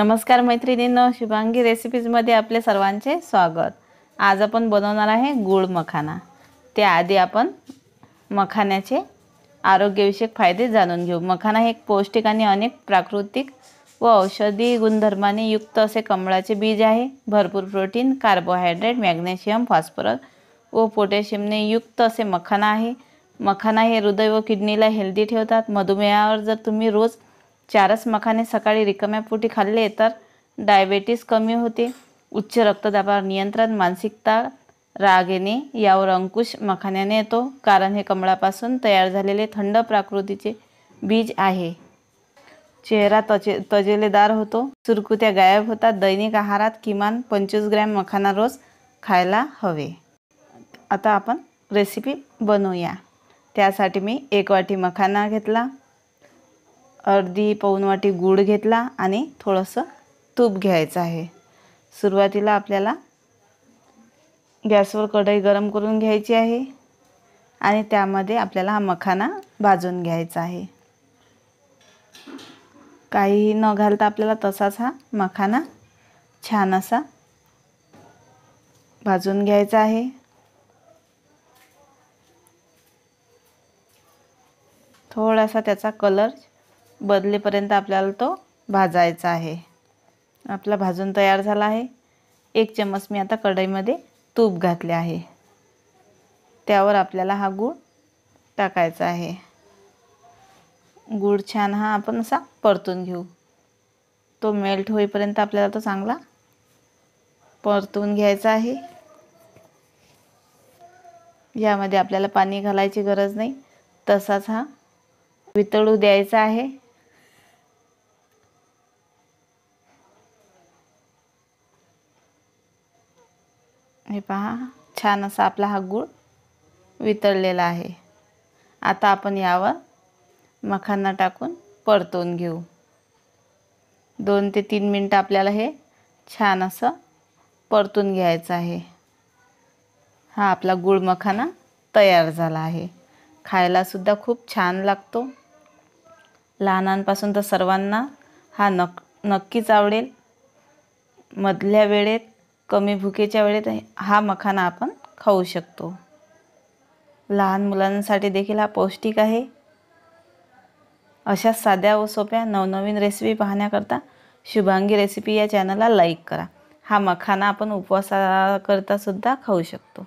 नमस्कार मैत्रिणींनो, शुभांगी रेसिपीजमध्ये आपले सर्वांचे स्वागत। आज आपण बनवणार आहे गुळ मखाना। त्याआधी आपण मखाण्याचे आरोग्यविषयक फायदे जाणून घेऊ। मखाना हे एक पौष्टिक आणि अनेक प्राकृतिक व औषधी गुणधर्मांनी युक्त असे कमळाचे बीज आहे। भरपूर प्रोटीन, कार्बोहायड्रेट, मॅग्नेशियम, फॉस्फरस व पोटॅशियमने युक्त असे मखाना आहे। मखाना हे हृदय व किडनीला हेल्दी ठेवतात। मधुमेहावर जर तुम्ही रोज 4 मखाने सकाळी रिकाम्या पोटी खाल्ले तर डायबिटीज कमी होते। उच्च रक्तदाबावर नियंत्रण, मानसिकता, राग येणे यावर अंकुश मखान्याने येतो, कारण हे कमळापासून तयार झालेले थंड प्रकृतीचे बीज आहे। चेहरा तजेलेदार होतो, सुरकुत्या गायब होतात। दैनिक आहारात किमान 25 ग्रॅम मखाना रोज खायला हवे। आता आपण रेसिपी बनवूया। त्यासाठी मी 1 वाटी मखाना घेतला, अर्धी पाऊण वाटी गूळ घेतला आणि थोडंसं तूप घ्यायचं आहे। सुरुवातीला आपल्याला गॅसवर कढई गरम करून घ्यायची आहे आणि त्यामध्ये आपल्याला हा मखाना भाजून घ्यायचा आहे। काहीही न घालता आपल्याला तसाच हा मखाना छान असा भाजून घ्यायचा आहे। थोडासा त्याचा कलर बदलेपर्यंत आपल्याला तो भाजायचा आहे। आपला भाजून तयार झाला आहे। 1 चम्मच मी आता कढईमध्ये तूप घातले आहे। त्यावर आपल्याला हा गूळ टाकायचा आहे। गूळ छान हा आपण असा परतून घेऊ। तो मेल्ट होईपर्यंत आपल्याला तो चांगला परतून घ्यायचा आहे। यामध्ये आपल्याला पाणी घालायची गरज नाही, तसाच हा वितळू द्यायचा आहे। हे पहा, छान असा आपला हा गूळ वितळलेला आहे। आता आपण यावर मखाना टाकून परतून घेऊ। 2 ते 3 मिनिट आपल्याला हे छान असं परतून घ्यायचं आहे। हा आपला गूळ मखाना तयार झाला आहे। खायला सुद्धा खूप छान लागतो। लहानांपासून तर सर्वांना हा नक्कीच आवडेल। मधल्या वेळेत, कमी भुकेच्या वेळेत हा मखाना आपण खाऊ शकतो। लहान मुलांसाठी देखील हा पौष्टिक आहे। अशा साध्या व सोप्या नवनवीन रेसिपी पाहण्याकरता शुभांगी रेसिपी या चॅनलला लाईक करा। हा मखाना आपण उपवासाकरता सुद्धा खाऊ शकतो।